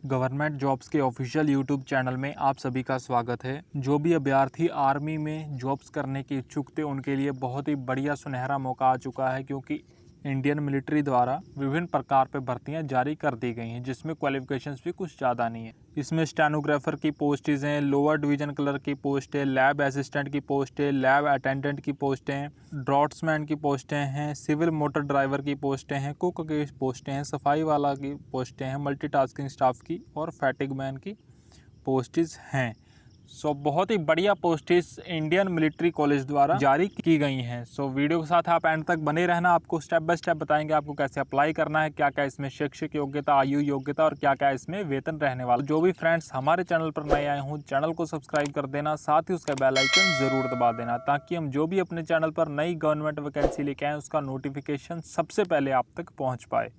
Government jobs के official YouTube channel में आप सभी का स्वागत है। जो भी अभ्यर्थी आर्मी में जॉब्स करने के इच्छुक थे उनके लिए बहुत ही बढ़िया सुनहरा मौका आ चुका है, क्योंकि इंडियन मिलिट्री द्वारा विभिन्न प्रकार पे भर्तियां जारी कर दी गई हैं, जिसमें क्वालिफिकेशंस भी कुछ ज़्यादा नहीं है। इसमें स्टेनोग्राफर की पोस्टें हैं, लोअर डिवीजन क्लर्क की पोस्ट है, लैब असिस्टेंट की पोस्ट है, लैब अटेंडेंट की पोस्टें हैं, ड्रॉट्समैन की पोस्टें हैं, सिविल मोटर ड्राइवर की पोस्टें हैं, कुक की पोस्टें हैं, सफाई वाला की पोस्टें हैं, मल्टीटास्किंग स्टाफ की और फैटिग मैन की पोस्टेज हैं। बहुत ही बढ़िया पोस्टेज इंडियन मिलिट्री कॉलेज द्वारा जारी की गई हैं। वीडियो के साथ आप एंड तक बने रहना। आपको स्टेप बाय स्टेप बताएंगे आपको कैसे अप्लाई करना है, क्या क्या इसमें शैक्षिक योग्यता, आयु योग्यता और क्या क्या इसमें वेतन रहने वाला। जो भी फ्रेंड्स हमारे चैनल पर नए आए हों, चैनल को सब्सक्राइब कर देना, साथ ही उसका बेल आइकन जरूर दबा देना, ताकि हम जो भी अपने चैनल पर नई गवर्नमेंट वैकेंसी लेके आए उसका नोटिफिकेशन सबसे पहले आप तक पहुँच पाए।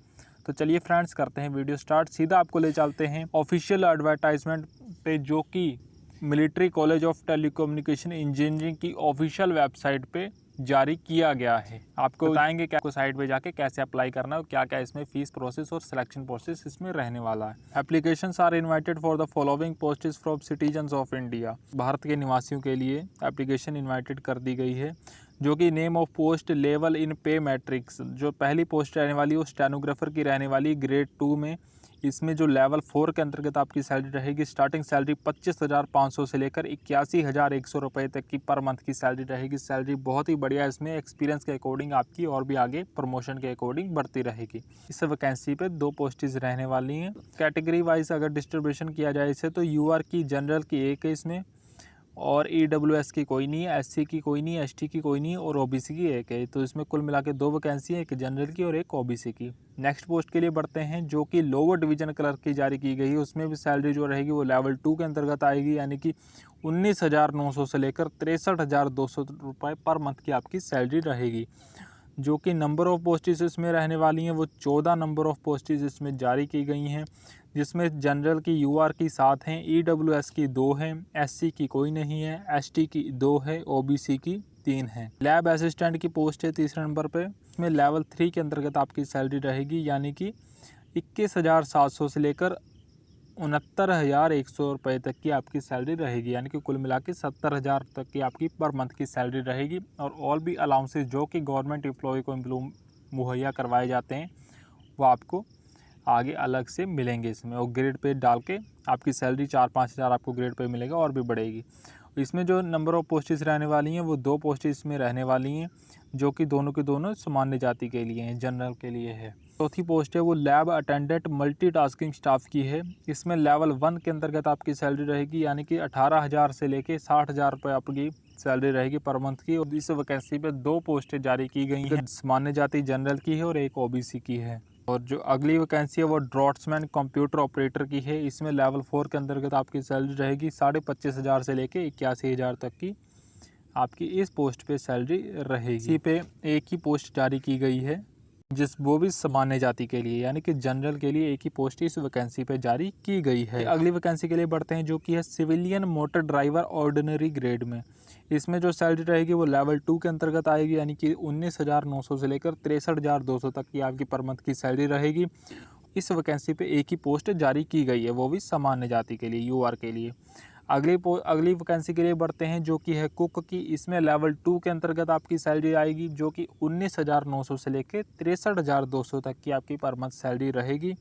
तो चलिए फ्रेंड्स, करते हैं वीडियो स्टार्ट। सीधा आपको ले चलते हैं ऑफिशियल एडवर्टाइजमेंट पे, जो कि military college of telecommunication engineering की ऑफिशियल वेबसाइट पे जारी किया गया है। आपको बताएंगे कि आपको साइट पे जाके कैसे अप्लाई करना है और क्या क्या इसमें फीस प्रोसेस और सिलेक्शन प्रोसेस इसमें रहने वाला है। Applications are invited for the following posts from citizens of India. Bharat के निवासियों के लिए एप्लीकेशन इन्वाइटेड कर दी गई है, जो कि name of post, level in पे मैट्रिक्स। जो पहली पोस्ट रहने वाली है वो स्टेनोग्राफर की रहने वाली ग्रेड 2 में। इसमें जो लेवल 4 के अंतर्गत आपकी सैलरी रहेगी, स्टार्टिंग सैलरी 25,500 से लेकर 81,100 रुपये तक की पर मंथ की सैलरी रहेगी। सैलरी बहुत ही बढ़िया, इसमें एक्सपीरियंस के अकॉर्डिंग आपकी और भी आगे प्रमोशन के अकॉर्डिंग बढ़ती रहेगी। इस वैकेंसी पे 2 पोस्टेज रहने वाली हैं। कैटेगरी वाइज अगर डिस्ट्रीब्यूशन किया जाए इसे, तो यूआर की, जनरल की एक है इसमें, और ईडब्ल्यूएस की कोई नहीं है, एससी की कोई नहीं है, एसटी की कोई नहीं है और ओबीसी की एक है। तो इसमें कुल मिला के 2 वैकेंसी है, एक जनरल की और एक ओबीसी की। नेक्स्ट पोस्ट के लिए बढ़ते हैं, जो कि लोअर डिवीजन क्लर्क की जारी की गई है। उसमें भी सैलरी जो रहेगी वो लेवल 2 के अंतर्गत आएगी, यानी कि 19,900 से लेकर 63,200 रुपये पर मंथ की आपकी सैलरी रहेगी। जो कि नंबर ऑफ़ पोस्टेज इसमें रहने वाली हैं वो 14 नंबर ऑफ़ पोस्टेज इसमें जारी की गई हैं, जिसमें जनरल की यूआर की 7 हैं, ईडब्ल्यूएस की 2 हैं, एससी की कोई नहीं है, एसटी की 2 है, ओबीसी की 3 है। लैब असिस्टेंट की पोस्ट है तीसरे नंबर पे। इसमें लेवल 3 के अंतर्गत आपकी सैलरी रहेगी, यानी कि 21,700 से लेकर 69,100 रुपये तक की आपकी सैलरी रहेगी, यानी कि कुल मिला के 70,000 तक की आपकी पर मंथ की सैलरी रहेगी। और ऑल भी अलाउंसेस जो कि गवर्नमेंट एम्प्लॉय को मुहैया करवाए जाते हैं वो आपको आगे अलग से मिलेंगे इसमें, और ग्रेड पे डाल के आपकी सैलरी 4-5 हज़ार आपको ग्रेड पे मिलेगा और भी बढ़ेगी। इसमें जो नंबर ऑफ़ पोस्टेज रहने वाली हैं वो 2 पोस्टेज इसमें रहने वाली हैं, जो कि दोनों के दोनों सामान्य जाति के लिए हैं, जनरल के लिए है। चौथी पोस्ट है वो लैब अटेंडेंट मल्टीटास्किंग स्टाफ की है। इसमें लेवल 1 के अंतर्गत आपकी सैलरी रहेगी, यानी कि 18,000 से लेके 60,000 रुपये आपकी सैलरी रहेगी पर मंथ की। और इस वैकेंसी पे 2 पोस्टें जारी की गई हैं, सामान्य जाति जनरल की है और एक ओबीसी की है। और जो अगली वैकेंसी है वो ड्रॉट्समैन कंप्यूटर ऑपरेटर की है। इसमें लेवल 4 के अंतर्गत आपकी सैलरी रहेगी 25,500 से लेके 81,000 तक की आपकी इस पोस्ट पे सैलरी रहेगी। इसी पे एक ही पोस्ट जारी की गई है, वो भी सामान्य जाति के लिए, यानी कि जनरल के लिए एक ही पोस्ट इस वैकेंसी पे जारी की गई है। अगली वैकेंसी के लिए बढ़ते हैं, जो कि है civilian motor driver ordinary grade में। इसमें जो सैलरी रहेगी वो लेवल 2 के अंतर्गत आएगी, यानी कि 19,900 से लेकर 63,200 तक की आपकी पर मंथ की सैलरी रहेगी। इस वैकेंसी पे एक ही पोस्ट जारी की गई है, वो भी सामान्य जाति के लिए, यूआर के लिए। अगली वैकेंसी के लिए बढ़ते हैं, जो कि है कुक की। इसमें लेवल 2 के अंतर्गत आपकी सैलरी आएगी, जो कि 19,900 से लेकर 63,200 तक की आपकी पर मंथ सैलरी रहेगी।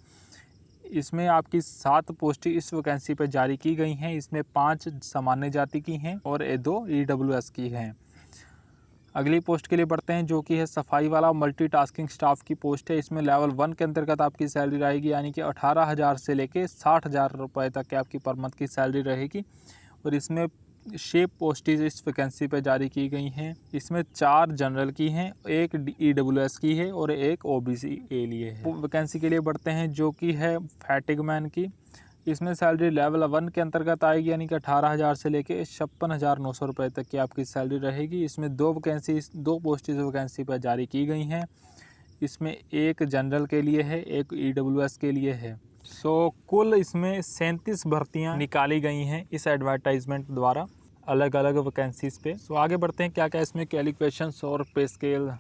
इसमें आपकी 7 पोस्टें इस वैकेंसी पर जारी की गई हैं। इसमें 5 सामान्य जाति की हैं और 2 ईडब्ल्यूएस की हैं। अगली पोस्ट के लिए बढ़ते हैं, जो कि है सफाई वाला मल्टीटास्किंग स्टाफ की पोस्ट है। इसमें लेवल 1 के अंतर्गत आपकी सैलरी रहेगी, यानी कि 18,000 से लेके 60,000 रुपये तक की आपकी पर मंथ की सैलरी रहेगी। और इसमें 6 पोस्टेज इस वैकेंसी पे जारी की गई हैं। इसमें 4 जनरल की हैं, एक ईडब्ल्यूएस की है और एक ओबीसी के लिए है। वैकेंसी के लिए बढ़ते हैं, जो कि है फैटिग मैन की। इसमें सैलरी लेवल 1 के अंतर्गत आएगी, यानी कि 18,000 से लेके 56,900 रुपये तक की आपकी सैलरी रहेगी। इसमें 2 पोस्ट इस वैकेंसी पर जारी की गई हैं। इसमें एक जनरल के लिए है, एक ईडब्ल्यूएस के लिए है। कुल इसमें 37 भर्तियाँ निकाली गई हैं इस एडवर्टाइजमेंट द्वारा, अलग अलग वैकेंसीज़ पे। आगे बढ़ते हैं, क्या क्या इसमें क्वालिफिकेशंस और पे स्केल,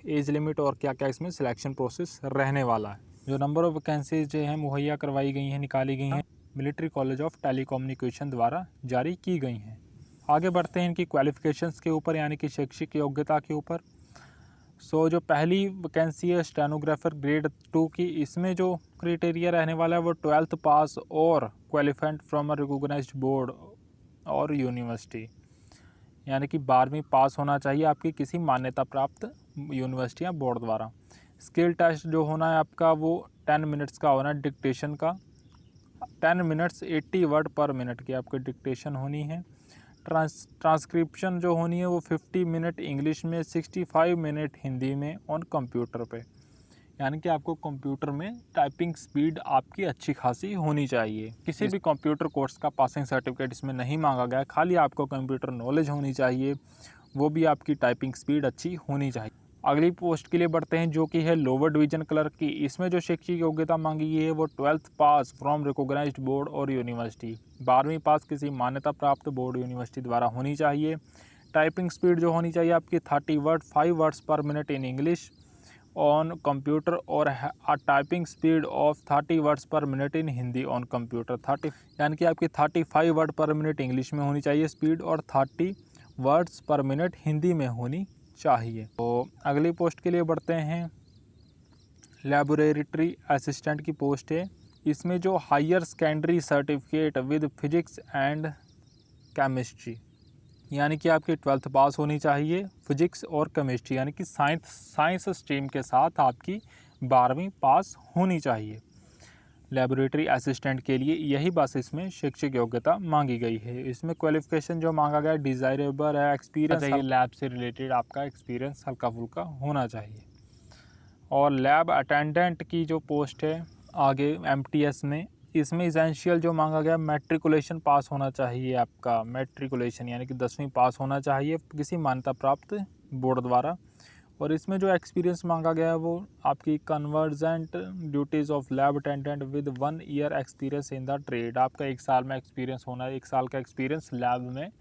एज लिमिट और क्या क्या इसमें सिलेक्शन प्रोसेस रहने वाला है। जो नंबर ऑफ़ वैकेंसीज जो हैं मुहैया करवाई गई हैं, निकाली गई हैं, मिलिट्री कॉलेज ऑफ टेलीकम्युनिकेशन द्वारा जारी की गई हैं। आगे बढ़ते हैं इनकी क्वालिफ़िकेशंस के ऊपर, यानी कि शैक्षिक योग्यता के ऊपर। जो पहली वैकेंसी है स्टेनोग्राफर ग्रेड 2 की, इसमें जो क्राइटेरिया रहने वाला है वो 12th पास और qualified from a recognised board और यूनिवर्सिटी, यानी कि 12वीं पास होना चाहिए आपकी किसी मान्यता प्राप्त यूनिवर्सिटी या बोर्ड द्वारा। स्किल टेस्ट जो होना है आपका वो 10 मिनट्स का होना है डिक्टेशन का। 10 मिनट्स 80 वर्ड पर मिनट की आपकी डिक्टेशन होनी है। ट्रांसक्रिप्शन जो होनी है वो 50 मिनट इंग्लिश में, 65 मिनट हिंदी में ऑन कंप्यूटर पे, यानी कि आपको कंप्यूटर में टाइपिंग स्पीड आपकी अच्छी खासी होनी चाहिए। किसी भी कंप्यूटर कोर्स का पासिंग सर्टिफिकेट इसमें नहीं मांगा गया, खाली आपको कंप्यूटर नॉलेज होनी चाहिए, वो भी आपकी टाइपिंग स्पीड अच्छी होनी चाहिए। अगली पोस्ट के लिए बढ़ते हैं जो कि है लोअर डिवीजन क्लर्क की। इसमें जो शैक्षिक योग्यता मांगी गई है वो 12th pass from recognised board और यूनिवर्सिटी, 12वीं पास किसी मान्यता प्राप्त बोर्ड यूनिवर्सिटी द्वारा होनी चाहिए। टाइपिंग स्पीड जो होनी चाहिए आपकी 5 words per minute in English on computer और typing speed of 30 words per minute in Hindi on computer. 30 यानी कि आपकी 35 वर्ड पर मिनट इंग्लिश में होनी चाहिए स्पीड, और 30 वर्ड्स पर मिनट हिंदी में होनी चाहिए। तो अगली पोस्ट के लिए बढ़ते हैं। लैबोरेटरी असिस्टेंट की पोस्ट है। इसमें जो higher secondary certificate with physics and chemistry, यानी कि आपकी 12th पास होनी चाहिए फिजिक्स और केमिस्ट्री, यानी कि साइंस स्ट्रीम के साथ आपकी 12वीं पास होनी चाहिए। लैबोरेटरी असिस्टेंट के लिए यही बस इसमें शैक्षिक योग्यता मांगी गई है। इसमें क्वालिफिकेशन जो मांगा गया डिज़ायरेबल है, एक्सपीरियंस चाहिए, लैब से रिलेटेड आपका एक्सपीरियंस हल्का फुल्का होना चाहिए। और लैब अटेंडेंट की जो पोस्ट है आगे एमटीएस में, इसमें इसेंशियल जो मांगा गया मैट्रिकुलेशन पास होना चाहिए आपका, मैट्रिकुलेशन यानी कि 10वीं पास होना चाहिए किसी मान्यता प्राप्त बोर्ड द्वारा। और इसमें जो एक्सपीरियंस मांगा गया है वो आपकी convergent duties of lab attendant with 1 year experience in the trade, आपका 1 साल में एक्सपीरियंस होना है, 1 साल का एक्सपीरियंस लैब में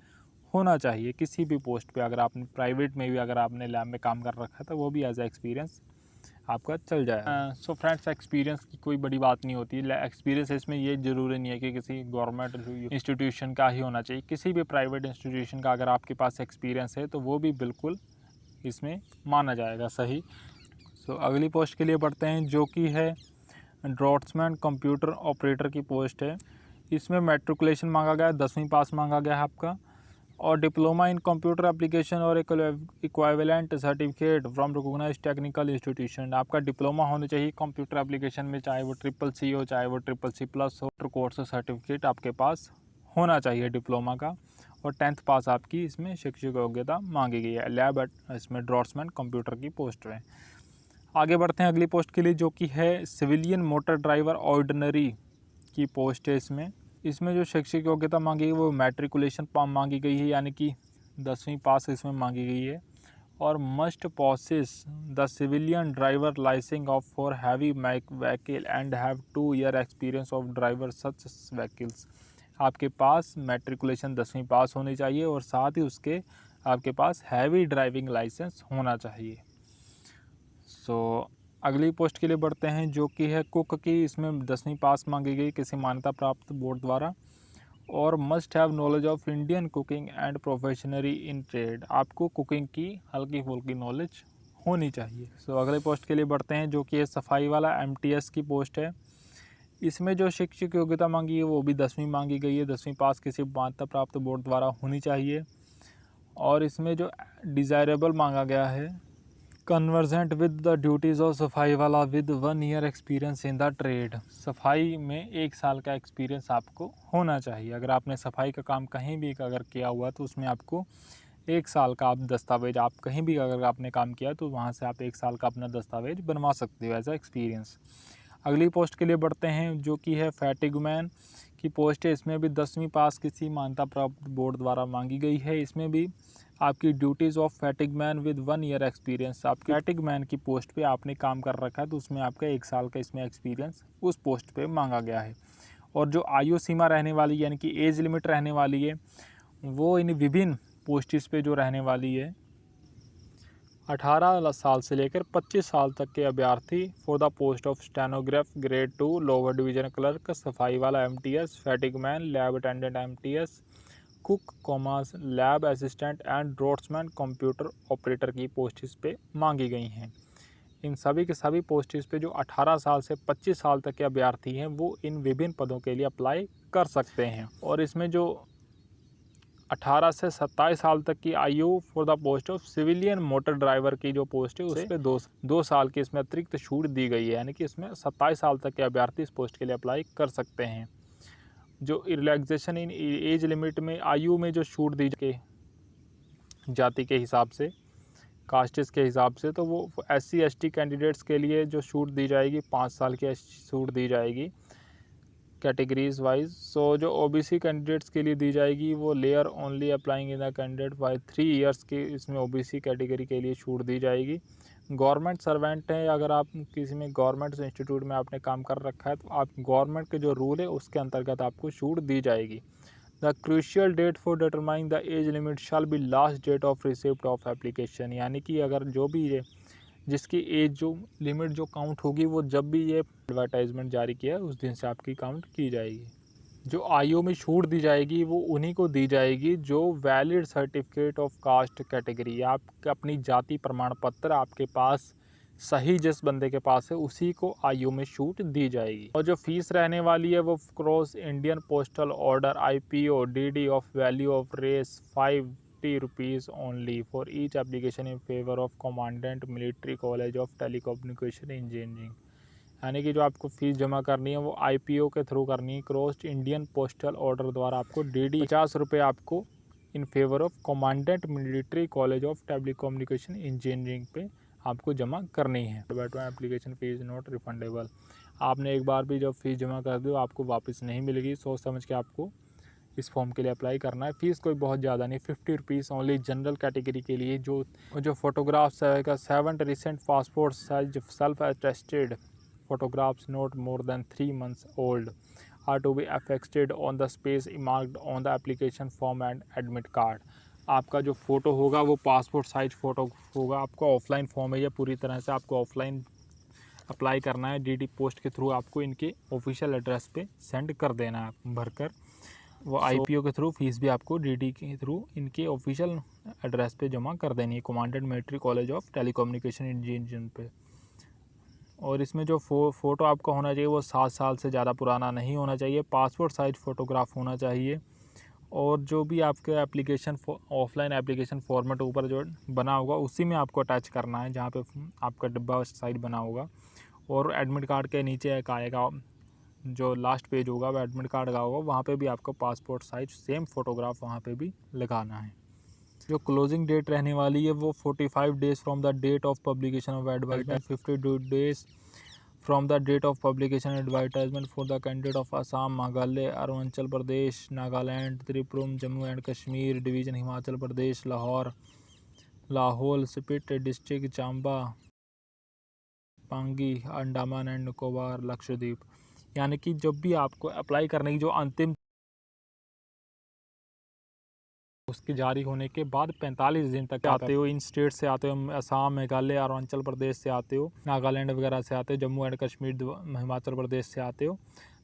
होना चाहिए किसी भी पोस्ट पे। अगर आपने प्राइवेट में भी अगर आपने लैब में काम कर रखा है तो वो भी एज ए एक्सपीरियंस आपका चल जाएगा। सो फ्रेंड्स, एक्सपीरियंस की कोई बड़ी बात नहीं होती है। एक्सपीरियंस इसमें ये ज़रूरी नहीं है कि किसी गवर्नमेंट इंस्टीट्यूशन का ही होना चाहिए, किसी भी प्राइवेट इंस्टीट्यूशन का अगर आपके पास एक्सपीरियंस है तो वो भी बिल्कुल इसमें माना जाएगा सही। अगली पोस्ट के लिए बढ़ते हैं जो कि है ड्रॉट्समैन कंप्यूटर ऑपरेटर की पोस्ट है। इसमें मैट्रिकुलेशन मांगा गया है, 10वीं पास मांगा गया है आपका, और डिप्लोमा इन कंप्यूटर एप्लीकेशन और equivalent certificate from recognised technical institution, आपका डिप्लोमा होना चाहिए कंप्यूटर एप्लीकेशन में, चाहे वो CCC हो चाहे वो CCC+ हो, कोर्स सर्टिफिकेट आपके पास होना चाहिए डिप्लोमा का, और 10th पास आपकी इसमें शैक्षिक योग्यता मांगी गई है लैब इसमें ड्रॉट्समैन कंप्यूटर की पोस्ट में। आगे बढ़ते हैं अगली पोस्ट के लिए जो कि है सिविलियन मोटर ड्राइवर ऑर्डिनरी की पोस्ट है। इसमें जो शैक्षिक योग्यता मांगी गई वो मैट्रिकुलेशन मांगी गई है, यानी कि 10वीं पास इसमें मांगी गई है, और must possess the civilian driver licence of for heavy vehicle and have 2 year experience of driver such vehicles, आपके पास मैट्रिकुलेशन 10वीं पास होनी चाहिए और साथ ही उसके आपके पास हैवी ड्राइविंग लाइसेंस होना चाहिए। अगली पोस्ट के लिए बढ़ते हैं जो कि है कुक की। इसमें 10वीं पास मांगी गई किसी मान्यता प्राप्त बोर्ड द्वारा, और must have knowledge of Indian cooking and probationary in trade, आपको कुकिंग की हल्की फुल्की नॉलेज होनी चाहिए। अगले पोस्ट के लिए बढ़ते हैं जो कि है सफाई वाला MTS की पोस्ट है। इसमें जो शैक्षिक योग्यता मांगी है वो भी 10वीं मांगी गई है, 10वीं पास किसी मान्यता प्राप्त बोर्ड द्वारा होनी चाहिए। और इसमें जो डिज़ायरेबल मांगा गया है convergent with the duties of सफाई वाला with 1 year experience in the trade, सफाई में 1 साल का एक्सपीरियंस आपको होना चाहिए। अगर आपने सफाई का काम कहीं भी अगर किया हुआ तो उसमें आपको 1 साल का आप दस्तावेज, आप कहीं भी अगर आपने काम किया तो वहाँ से आप 1 साल का अपना दस्तावेज बनवा सकते हो एज अ एक्सपीरियंस। अगली पोस्ट के लिए बढ़ते हैं जो कि है फैटिगमैन की पोस्ट है। इसमें भी 10वीं पास किसी मान्यता प्राप्त बोर्ड द्वारा मांगी गई है। इसमें भी आपकी duties of fatigueman with 1 year experience, आपकी फैटिगमैन की पोस्ट पे आपने काम कर रखा है तो उसमें आपका 1 साल का इसमें एक्सपीरियंस उस पोस्ट पे मांगा गया है। और जो आयु सीमा रहने वाली यानी कि एज लिमिट रहने वाली है वो इन विभिन्न पोस्ट्स पे जो रहने वाली है 18 साल से लेकर 25 साल तक के अभ्यर्थी for the post of stenograph grade 2 lower division clerk, सफाई वाला MTS, fatigue man, lab attendant MTS, cook commerce, lab assistant and draughtsman, computer operator की पोस्ट इस पे मांगी गई हैं। इन सभी के सभी पोस्ट इस पे जो 18 साल से 25 साल तक के अभ्यर्थी हैं वो इन विभिन्न पदों के लिए अप्लाई कर सकते हैं। और इसमें जो 18 से 27 साल तक की आयु for the post of civilian motor driver की जो पोस्ट है उस पर दो साल की इसमें अतिरिक्त छूट दी गई है, यानी कि इसमें 27 साल तक के अभ्यर्थी इस पोस्ट के लिए अप्लाई कर सकते हैं। जो रिलैक्सेशन इन एज लिमिट में आयु में जो छूट दी के जाति के हिसाब से, कास्टिस के हिसाब से, तो वो SC ST कैंडिडेट्स के लिए जो छूट दी जाएगी 5 साल की छूट दी जाएगी कैटेगरीज वाइज। सो जो OBC कैंडिडेट्स के लिए दी जाएगी वो layer only applying in the candidate by 3 years की इसमें OBC कैटेगरी के लिए छूट दी जाएगी। गवर्नमेंट सर्वेंट है, अगर आप किसी में गवर्नमेंट इंस्टीट्यूट में आपने काम कर रखा है तो आप गवर्नमेंट के जो रूल है उसके अंतर्गत आपको छूट दी जाएगी। The crucial date for determining the age limit shall be last date of receipt of application, यानी कि अगर जो भी ये जिसकी एज जो लिमिट जो काउंट होगी वो जब भी ये एडवर्टाइजमेंट जारी किया है उस दिन से आपकी काउंट की जाएगी। जो आयु में छूट दी जाएगी वो उन्हीं को दी जाएगी जो valid certificate of caste category, आप अपनी जाति प्रमाण पत्र आपके पास सही जिस बंदे के पास है उसी को आयु में छूट दी जाएगी। और जो फीस रहने वाली है वो cross Indian postal order IPO DD of value of रेस 50 rupees only for each application in favour of commandant military college of telecommunication engineering, यानी कि जो आपको फ़ीस जमा करनी है वो IPO के थ्रू करनी है। क्रॉस इंडियन पोस्टल ऑर्डर द्वारा आपको DD 50 रुपये आपको इन favour of commandant military college of telecommunication engineering पे आपको जमा करनी है। एप्लीकेशन फ़ीस नॉट रिफंडेबल, आपने एक बार भी जब फीस जमा कर दो आपको वापस नहीं मिलेगी, सोच समझ के आपको इस फॉर्म के लिए अप्लाई करना है। फ़ीस कोई बहुत ज़्यादा नहीं, 50 रुपीज़ ओनली जनरल कैटेगरी के लिए। जो फोटोग्राफ्स है 7 recent passport size self attested photographs not more than 3 months old are to be affixed on the space marked on the application form and admit card. आपका जो photo होगा वो passport size photo होगा। आपका offline form है, या पूरी तरह से आपको ऑफलाइन अप्लाई करना है। DD पोस्ट के थ्रू आपको इनके ऑफिशियल एड्रेस पे सेंड कर देना है भरकर। वो IPO के थ्रू फीस भी आपको DD के थ्रू इनके ऑफिशियल एड्रेस पे जमा कर देनी है, commandant military college of telecommunication engineering पे। और इसमें जो फ़ोटो आपका होना चाहिए वो 7 साल से ज़्यादा पुराना नहीं होना चाहिए, पासपोर्ट साइज फ़ोटोग्राफ होना चाहिए। और जो भी आपके एप्लीकेशन ऑफलाइन एप्लीकेशन फॉर्मेट ऊपर जो बना होगा उसी में आपको अटैच करना है, जहाँ पे आपका डिब्बा साइड बना होगा। और एडमिट कार्ड के नीचे एक आएगा, जो लास्ट पेज होगा वो एडमिट कार्ड का होगा, वहाँ पे भी आपको पासपोर्ट साइज सेम फ़ोटोग्राफ वहाँ पे भी लगाना है। जो क्लोजिंग डेट रहने वाली है वो 45 days from the date of publication of advertisement, 52 days from the date of publication advertisement for the candidate of Assam, Meghalaya, Arunachal Pradesh, Nagaland, Tripura, Jammu and Kashmir division, Himachal Pradesh, Lahaul Spiti district, Chamba, Pangi, Andaman and Nicobar, Lakshadweep. यानी कि जब भी आपको अप्लाई करने की जो अंतिम उसके जारी होने के बाद 45 दिन तक आते हो, इन स्टेट से आते हो, असम, मेघालय, अरुणाचल प्रदेश से आते हो, नागालैंड वगैरह से आते हो, जम्मू एंड कश्मीर, हिमाचल प्रदेश से आते हो,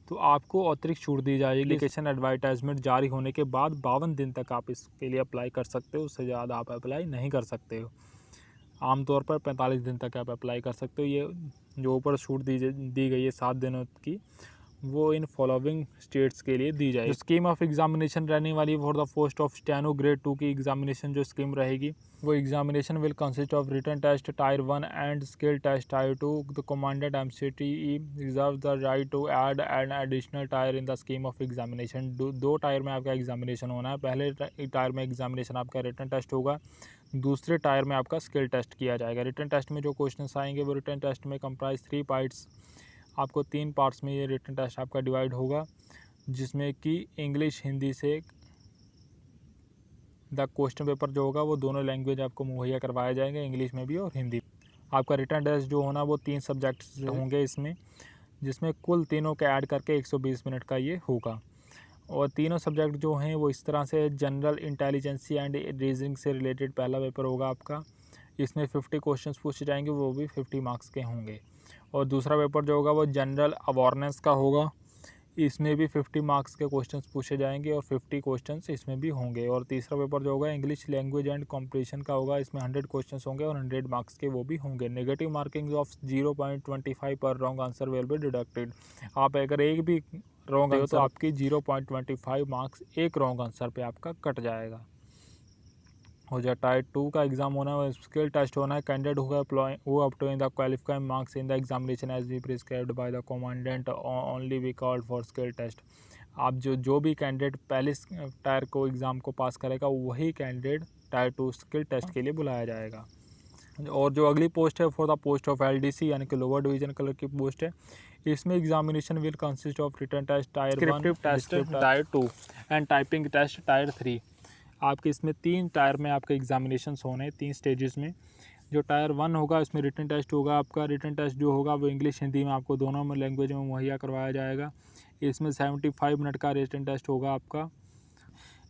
तो आपको अतिरिक्त छूट दी जाएगी। एप्लीकेशन एडवर्टाइजमेंट जारी होने के बाद 52 दिन तक आप इसके लिए अप्लाई कर सकते हो, उससे ज़्यादा आप अप्लाई नहीं कर सकते हो। आमतौर पर 45 दिन तक आप अप्लाई कर सकते हो। ये जो ऊपर छूट दी गई है 7 दिनों की, वो इन फॉलोइंग स्टेट्स के लिए दी जाएगी। स्कीम ऑफ एग्जामिनेशन रहने वाली for the post of steno grade 2 की एग्जामिनेशन जो स्कीम रहेगी वो examination will consist of written test tier 1 and skill test tier 2। The commandant MCTE reserve the right to add an additional tier in the scheme of examination. 2 tier में आपका examination होना है। पहले tyre में examination आपका written test होगा, दूसरे tyre में आपका स्किल टेस्ट किया जाएगा। रिटन टेस्ट में जो क्वेश्चन आएंगे वो रिटन टेस्ट में कंप्राइज 3 पार्ट्स, आपको 3 पार्ट्स में ये रिटन टेस्ट आपका डिवाइड होगा, जिसमें कि इंग्लिश हिंदी से द क्वेश्चन पेपर जो होगा वो दोनों लैंग्वेज आपको मुहैया करवाया जाएंगे, इंग्लिश में भी और हिंदी। आपका रिटन टेस्ट जो होना वो 3 सब्जेक्ट होंगे इसमें, जिसमें कुल तीनों के ऐड करके 120 मिनट का ये होगा। और तीनों सब्जेक्ट जो हैं वो इस तरह से जनरल इंटेलिजेंसी एंड रीजनिंग से रिलेटेड पहला पेपर होगा आपका। इसमें 50 क्वेश्चंस पूछे जाएंगे, वो भी 50 मार्क्स के होंगे। और दूसरा पेपर जो होगा वो जनरल अवेयरनेस का होगा, इसमें भी 50 मार्क्स के क्वेश्चंस पूछे जाएंगे और 50 क्वेश्चंस इसमें भी होंगे। और तीसरा पेपर जो होगा इंग्लिश लैंग्वेज एंड कॉम्पिटिशन का होगा, इसमें 100 क्वेश्चंस होंगे और 100 मार्क्स के वो भी होंगे। नेगेटिव मार्किंग ऑफ 0.25 पर wrong answer will be deducted. आप अगर एक भी रॉन्ग आंसर तो आपकी 0.25 मार्क्स एक रॉन्ग आंसर पे आपका कट जाएगा। हो जाए टायर 2 का एग्जाम होना है, स्किल टेस्ट होना है। Candidate who obtain the qualifying marks in the examination as be prescribed by the commandant only be called for skill test। आप जो भी कैंडिडेट पहले टायर को एग्ज़ाम को पास करेगा वही कैंडिडेट टायर 2 स्किल टेस्ट के लिए बुलाया जाएगा। और जो अगली पोस्ट है for the post of LDC यानी कि लोअर डिवीजन कलर की पोस्ट है, इसमें examination will consist of written test tier 1, test tier 2 and typing test tier 3। आपके इसमें 3 टायर में आपके एग्जामिनेशंस होने हैं, 3 स्टेजेस में। जो टायर 1 होगा इसमें रिटन टेस्ट होगा आपका। रिटन टेस्ट जो होगा वो इंग्लिश हिंदी में आपको दोनों में लैंग्वेज में मुहैया करवाया जाएगा। इसमें 75 मिनट का रिटन टेस्ट होगा आपका।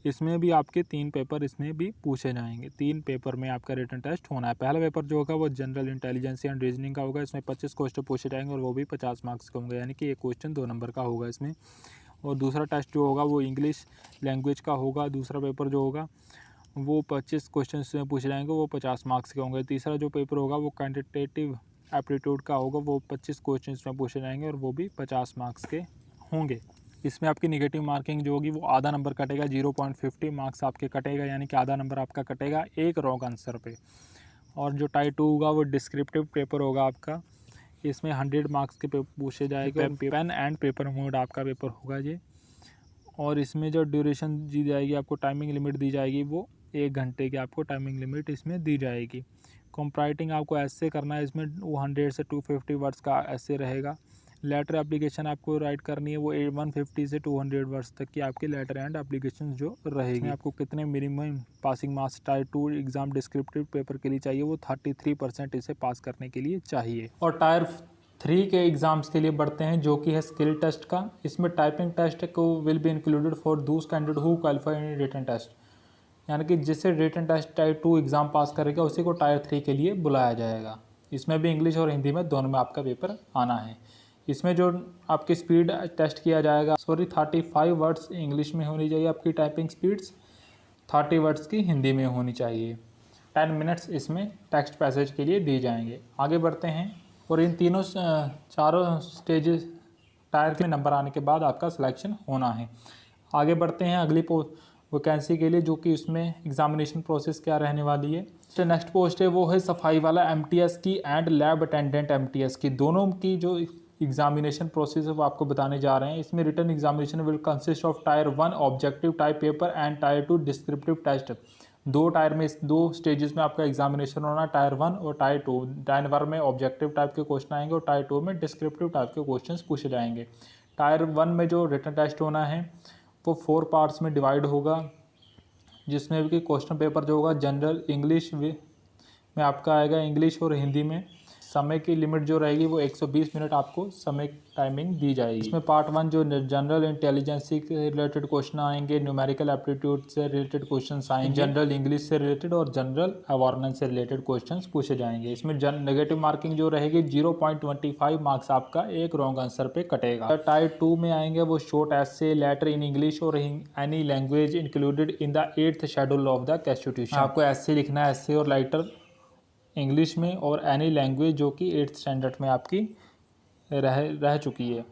इसमें भी आपके 3 पेपर इसमें भी पूछे जाएंगे। 3 पेपर में आपका रिटन टेस्ट होना है। पहला पेपर जो होगा वो जनरल इंटेलिजेंस एंड रीजनिंग का होगा। इसमें 25 क्वेश्चन पूछे जाएंगे और वो भी 50 मार्क्स के होंगे, यानी कि एक क्वेश्चन 2 नंबर का होगा इसमें। और दूसरा टेस्ट जो होगा वो इंग्लिश लैंग्वेज का होगा। दूसरा पेपर जो होगा वो 25 क्वेश्चन में पूछे जाएंगे, वो 50 मार्क्स के होंगे। तीसरा जो पेपर होगा वो क्वांटिटेटिव एप्टीट्यूड का होगा, वो 25 क्वेश्चन में पूछे जाएंगे और वो भी 50 मार्क्स के होंगे। इसमें आपकी निगेटिव मार्किंग जो होगी वो आधा नंबर कटेगा, 0.50 मार्क्स आपके कटेगा, यानी कि आधा नंबर आपका कटेगा एक रॉन्ग आंसर पे। और जो टायर 2 होगा वो डिस्क्रिप्टिव पेपर होगा आपका। इसमें 100 मार्क्स के पूछे जाएंगे। पेन एंड पेपर मोड आपका पेपर होगा ये। और इसमें जो ड्यूरेशन दी जाएगी आपको, टाइमिंग लिमिट दी जाएगी, वो 1 घंटे की आपको टाइमिंग लिमिट इसमें दी जाएगी। कॉम्प्राइटिंग आपको ऐसे करना है, इसमें 100 से 250 वर्ड्स का ऐसे रहेगा। लेटर एप्लीकेशन आपको राइट करनी है, वो 150 से 200 वर्ड्स तक की आपकी लेटर एंड एप्लीकेशन जो रहेगी। आपको कितने minimum passing marks tyre 2 exam descriptive paper के लिए चाहिए, वो 33% इसे पास करने के लिए चाहिए। और टायर 3 के एग्ज़ाम्स के लिए बढ़ते हैं, जो कि है स्किल टेस्ट का। इसमें टाइपिंग टेस्ट को will be included for those candidate who qualify in written test, यानी कि जिससे written test tier 2 exam pass करेगा उसी को टायर 3 के लिए बुलाया जाएगा। इसमें भी इंग्लिश और हिंदी में दोनों में आपका पेपर आना है। इसमें जो आपकी स्पीड टेस्ट किया जाएगा, 35 वर्ड्स इंग्लिश में होनी चाहिए आपकी टाइपिंग स्पीड्स, 30 वर्ड्स की हिंदी में होनी चाहिए। 10 मिनट्स इसमें टेक्स्ट पैसेज के लिए दिए जाएंगे। आगे बढ़ते हैं। और इन चारों स्टेजेस टायर के नंबर आने के बाद आपका सिलेक्शन होना है। आगे बढ़ते हैं अगली वैकेंसी के लिए, जो कि इसमें एग्जामिनेशन प्रोसेस क्या रहने वाली है। जो नेक्स्ट पोस्ट है वो है सफाई वाला MTS की एंड लैब अटेंडेंट MTS की। दोनों की जो एग्जामिनेशन प्रोसेस है वो आपको बताने जा रहे हैं। इसमें written examination will consist of tier 1 objective type paper and tier 2 descriptive test. 2 tier में, 2 स्टेजेस में आपका एग्जामिनेशन होना है, टायर 1 और टायर 2। टायर 1 में ऑब्जेक्टिव टाइप के क्वेश्चन आएंगे और टायर 2 में डिस्क्रिप्टिव टाइप के क्वेश्चन पूछे जाएंगे। टायर 1 में जो रिटन टेस्ट होना है वो 4 पार्ट्स में डिवाइड होगा, जिसमें भी क्वेश्चन पेपर जो होगा जनरल इंग्लिश में आपका आएगा, इंग्लिश और हिंदी में। समय की लिमिट जो रहेगी वो 120 मिनट आपको समय टाइमिंग दी जाएगी। इसमें पार्ट 1 जो जनरल इंटेलिजेंस से रिलेटेड क्वेश्चन आएंगे, न्यूमेरिकल एप्टीट्यूड से रिलेटेड क्वेश्चन आएंगे, जनरल इंग्लिश से रिलेटेड और जनरल अवेयरनेस से रिलेटेड क्वेश्चन पूछे जाएंगे। इसमें नेगेटिव मार्किंग जो रहेगी 0.25 मार्क्स आपका एक रॉन्ग आंसर पे कटेगा। टायर 2 में आएंगे वो short essay, letter in English और any language included in the 8th schedule of the constitution. आपको ऐसे लिखना है, ऐसे और लेटर इंग्लिश में और एनी लैंग्वेज जो कि 8th स्टैंडर्ड में आपकी रह चुकी है।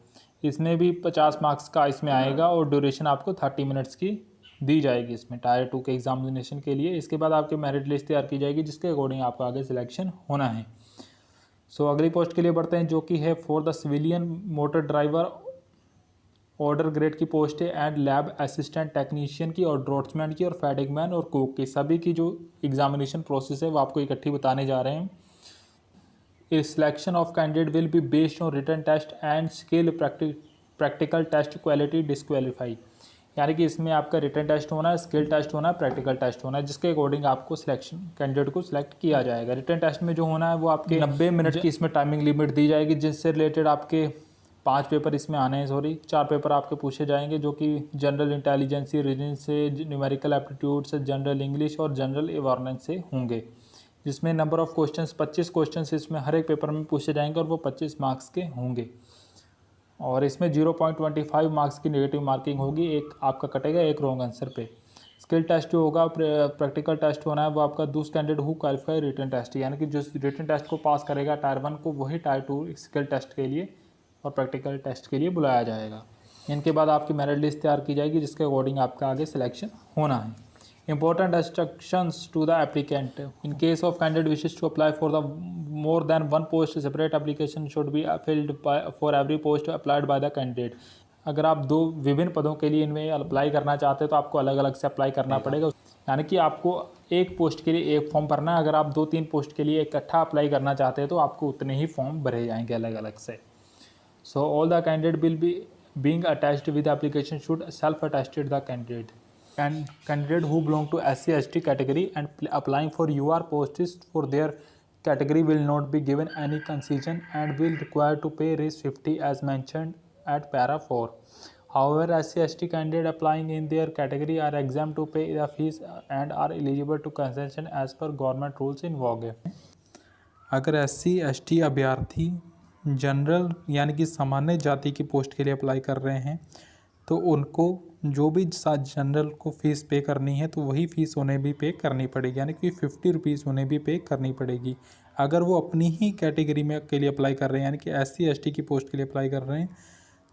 इसमें भी 50 मार्क्स का इसमें आएगा और ड्यूरेशन आपको 30 मिनट्स की दी जाएगी इसमें टायर 2 के एग्जामिनेशन के लिए। इसके बाद आपकी मेरिट लिस्ट तैयार की जाएगी, जिसके अकॉर्डिंग आपका आगे सिलेक्शन होना है। अगली पोस्ट के लिए बढ़ते हैं, जो कि है for the civilian motor driver order grade की पोस्ट है एंड लैब असिस्टेंट टेक्नीशियन की और ड्रॉट्समैन की और फैटिग मैन और कुक की। सभी की जो एग्जामिनेशन प्रोसेस है वो आपको इकट्ठी बताने जा रहे हैं। A selection of candidate will be based on written test and skill practical test quality disqualify, यानी कि इसमें आपका रिटन टेस्ट होना है, स्किल टेस्ट होना है, प्रैक्टिकल टेस्ट होना है, जिसके अकॉर्डिंग आपको सिलेक्शन कैंडिडेट को सिलेक्ट किया जाएगा। रिटन टेस्ट में जो होना है वो आपके 90 मिनट की इसमें टाइमिंग लिमिट दी जाएगी, जिससे रिलेटेड आपके 5 पेपर इसमें आने हैं, 4 पेपर आपके पूछे जाएंगे, जो कि जनरल इंटेलिजेंसी, रीजनिंग से, न्यूमेरिकल एप्टीट्यूड से, जनरल इंग्लिश और जनरल अवेयरनेस से होंगे, जिसमें नंबर ऑफ़ क्वेश्चंस 25 क्वेश्चंस इसमें हर एक पेपर में पूछे जाएंगे और वो 25 मार्क्स के होंगे। और इसमें 0.25 मार्क्स की नेगेटिव मार्किंग होगी, एक आपका कटेगा एक रॉन्ग आंसर पे। स्किल टेस्ट जो होगा, प्रैक्टिकल टेस्ट होना है वो आपका those candidate who qualify written test, यानी कि जो रिटन टेस्ट को पास करेगा टायर 1 को, वही टायर 2 स्किल टेस्ट के लिए और प्रैक्टिकल टेस्ट के लिए बुलाया जाएगा। इनके बाद आपकी मेरिट लिस्ट तैयार की जाएगी, जिसके अकॉर्डिंग आपका आगे सिलेक्शन होना है। Important instructions to the applicant. In case of candidate wishes to apply for the more than one post, separate application should be filled for every post applied by the candidate. अगर आप दो विभिन्न पदों के लिए इनमें अप्लाई करना चाहते हैं तो आपको अलग अलग से अप्लाई करना पड़ेगा, यानी कि आपको एक पोस्ट के लिए एक फॉर्म भरना है। अगर आप 2-3 पोस्ट के लिए इकट्ठा अप्लाई करना चाहते हैं तो आपको उतने ही फॉर्म भरे जाएंगे अलग अलग से। So all the candidate will B being attached with the application should self-attested the candidate. And candidate who belong to SC/ST category and applying for UR posts for their category will not be given any concession and will require to pay Rs 50 as mentioned at para 4. However, SC/ST candidate applying in their category are exempt to pay the fees and are eligible to concession as per government rules in vogue. अगर SC/ST अभ्यर्थी general यानी कि सामान्य जाति की post के लिए apply कर रहे हैं तो उनको जो भी जनरल को फ़ीस पे करनी है तो वही फ़ीस उन्हें भी पे करनी पड़ेगी, यानी कि 50 रुपीज़ उन्हें भी पे करनी पड़ेगी। अगर वो अपनी ही कैटेगरी में के लिए अप्लाई कर रहे हैं, यानी कि SC/ST की पोस्ट के लिए अप्लाई कर रहे हैं,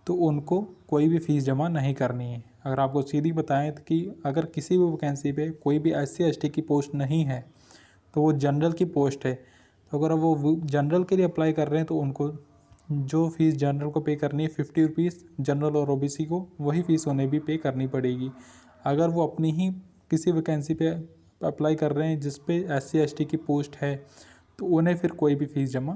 तो उनको कोई भी फ़ीस जमा नहीं करनी है। अगर आपको सीधी बताएं कि अगर किसी भी वैकेंसी पे कोई भी SC/ST की पोस्ट नहीं है तो वो जनरल की पोस्ट है, तो अगर वो जनरल के लिए अप्लाई कर रहे हैं तो उनको जो फ़ीस जनरल को पे करनी है 50 रुपीज़, जनरल और OBC को वही फ़ीस उन्हें भी पे करनी पड़ेगी। अगर वो अपनी ही किसी वैकेंसी पे अप्लाई कर रहे हैं जिस पे SC/ST की पोस्ट है तो उन्हें फिर कोई भी फ़ीस जमा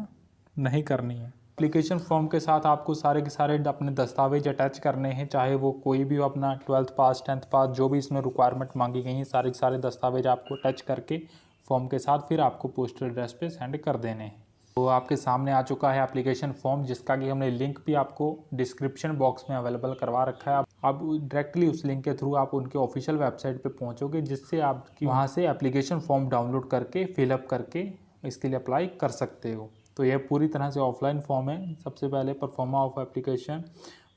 नहीं करनी है। एप्लीकेशन फॉर्म के साथ आपको सारे के सारे अपने दस्तावेज अटैच करने हैं, चाहे वो कोई भी अपना 12th पास 10th पास जो भी इसमें रिक्वायरमेंट मांगी गई हैं, सारे के सारे दस्तावेज आपको अटैच करके फॉर्म के साथ फिर आपको पोस्टल एड्रेस पे सेंड कर देने हैं। तो आपके सामने आ चुका है एप्लीकेशन फॉर्म, जिसका कि हमने लिंक भी आपको डिस्क्रिप्शन बॉक्स में अवेलेबल करवा रखा है। आप डायरेक्टली उस लिंक के थ्रू आप उनके ऑफिशियल वेबसाइट पे पहुंचोगे, जिससे आप वहां से एप्लीकेशन फॉर्म डाउनलोड करके फिलअप करके इसके लिए अप्लाई कर सकते हो। तो यह पूरी तरह से ऑफलाइन फॉर्म है। सबसे पहले pro forma of application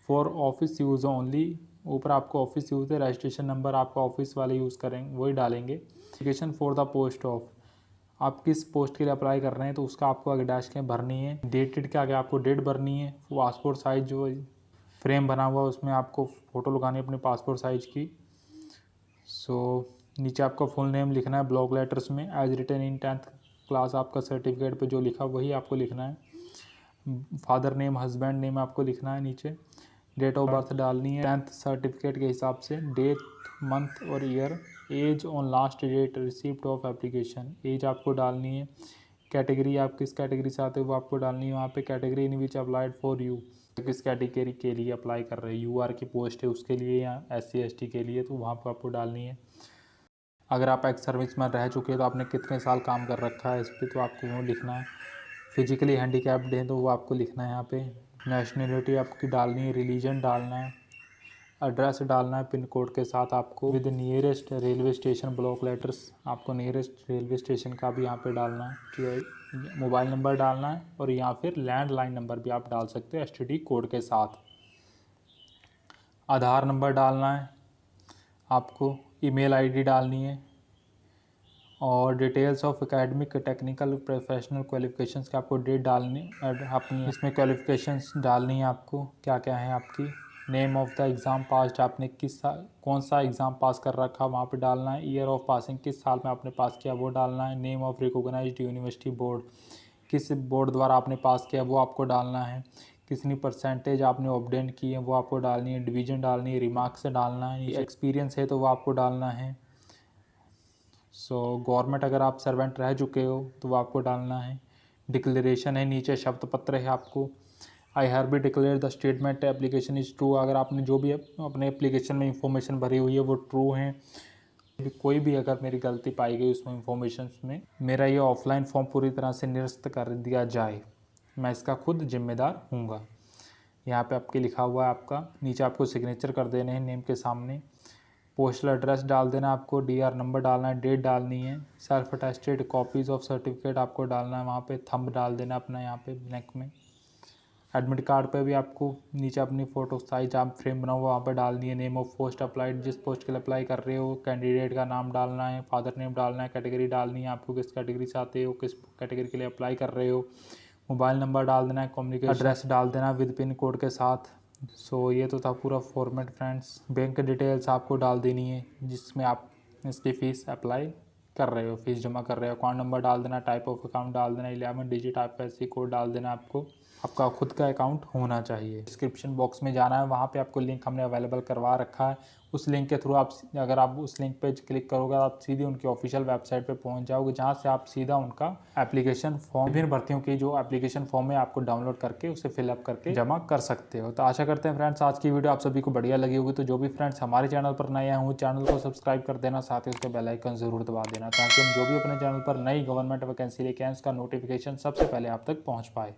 for office use only, ऊपर आपको ऑफिस यूज़ है, रजिस्ट्रेशन नंबर आपका ऑफिस वाले यूज़ करेंगे वही डालेंगे। Application for the post of, आप किस पोस्ट के लिए अप्लाई कर रहे हैं तो उसका आपको आगे डैश के भरनी है। डेटेड के आगे आपको डेट भरनी है। पासपोर्ट साइज़ जो फ्रेम बना हुआ उसमें आपको फ़ोटो लगानी है अपने पासपोर्ट साइज़ की। नीचे आपका फुल नेम लिखना है ब्लॉक लेटर्स में, as written in 10th class आपका सर्टिफिकेट पे जो लिखा वही आपको लिखना है। फादर नेम हस्बैंड नेम आपको लिखना है नीचे। डेट ऑफ बर्थ डालनी है 10th सर्टिफिकेट के हिसाब से, डेट मंथ और year, age on last date receipt of application, age आपको डालनी है। कैटेगरी आप किस कैटेगरी से आते हो वो आपको डालनी है। वहाँ पे category in which applied for you, किस कैटेगरी के लिए अप्लाई कर रहे हैं, UR की पोस्ट है उसके लिए या SC/ST के लिए, तो वहाँ पर आपको डालनी है। अगर आप एक्स सर्विस में रह चुके हैं तो आपने कितने साल काम कर रखा है इस पर तो आपको वो लिखना है। फिजिकली हैंडीकैप्ड है तो वो आपको लिखना है यहाँ पे। नेशनलिटी आपकी डालनी है, रिलीजन डालना है, एड्रेस डालना है पिन कोड के साथ आपको, with nearest railway station block letters, आपको नियरेस्ट रेलवे स्टेशन का भी यहाँ पे डालना है। मोबाइल नंबर डालना है और यहाँ फिर लैंडलाइन नंबर भी आप डाल सकते हो STD कोड के साथ। आधार नंबर डालना है आपको, ईमेल ID डालनी है और details of academic technical professional qualifications के आपको डेट डालनी अपनी इसमें क्वालिफिकेशंस डालनी है आपको क्या क्या है आपकी। Name of the exam passed, आपने कौन सा एग्ज़ाम पास कर रखा वहाँ पे डालना है। ईयर ऑफ पासिंग, किस साल में आपने पास किया वो डालना है। Name of recognised university board, किस बोर्ड द्वारा आपने पास किया वो आपको डालना है। कितनी परसेंटेज आपने ऑब्टेन की है वो आपको डालनी है। डिवीज़न डालनी है, रिमार्क्स डालना है, एक्सपीरियंस है तो वो आपको डालना है। गवर्नमेंट अगर आप सर्वेंट रह चुके हो तो वो आपको डालना है। डिक्लेरेशन है, नीचे शब्द पत्र है आपको। I have be declare the statement application is true, अगर आपने जो भी अपने एप्लीकेशन में इंफॉर्मेशन भरी हुई है वो ट्रू है। कोई भी अगर मेरी गलती पाई गई उसमें इंफॉर्मेशन में, मेरा ये ऑफलाइन फॉर्म पूरी तरह से निरस्त कर दिया जाए, मैं इसका खुद जिम्मेदार हूँगा। यहाँ पे आपके लिखा हुआ है आपका, नीचे आपको सिग्नेचर कर देने हैं नेम के सामने। पोस्टल एड्रेस डाल देना आपको, डीआर नंबर डालना है, डेट डालनी है, self attested copies of certificate आपको डालना है, वहाँ पे थंब डाल देना अपना यहाँ पे नेक में। एडमिट कार्ड पे भी आपको नीचे अपनी फ़ोटो साइज आप फ्रेम बना हुआ वहाँ पे डालनी है। नेम ऑफ पोस्ट अप्लाइड, जिस पोस्ट के लिए अप्लाई कर रहे हो कैंडिडेट का नाम डालना है, फादर नेम डालना है, कैटेगरी डालनी है, आपको किस कैटेगरी से आते हो, किस कैटेगरी के लिए अप्लाई कर रहे हो, मोबाइल नंबर डाल देना है, कम्युनिकेशन एड्रेस डाल देना विद पिन कोड के साथ। सो ये तो था पूरा फॉर्मेट फ्रेंड्स। बैंक डिटेल्स आपको डाल देनी है जिसमें आप इसकी फ़ीस अप्लाई कर रहे हो, फीस जमा कर रहे हो। अकाउंट नंबर डाल देना, टाइप ऑफ अकाउंट डाल देना, 11 डिजिट IFSC कोड डाल देना आपको। आपका खुद का अकाउंट होना चाहिए। डिस्क्रिप्शन बॉक्स में जाना है, वहाँ पे आपको लिंक हमने अवेलेबल करवा रखा है। उस लिंक के थ्रू आप अगर आप उस लिंक पे क्लिक करोगे आप सीधे उनकी ऑफिशियल वेबसाइट पे पहुँच जाओगे, जहाँ से आप सीधा उनका एप्लीकेशन फॉर्म, विभिन्न भर्तियों की जो एप्लीकेशन फॉर्म है आपको डाउनलोड करके उसे फिलअप करके जमा कर सकते हो। तो आशा करते हैं फ्रेंड्स आज की वीडियो आप सभी को बढ़िया लगी होगी। तो जो भी फ्रेंड्स हमारे चैनल पर नए हैं चैनल को सब्सक्राइब कर देना, साथ ही उसके बेल आइकन जरूर दबा देना, ताकि हम जो भी अपने चैनल पर नई गवर्नमेंट वैकेंसी लेके आए उसका नोटिफिकेशन सबसे पहले आप तक पहुँच पाए।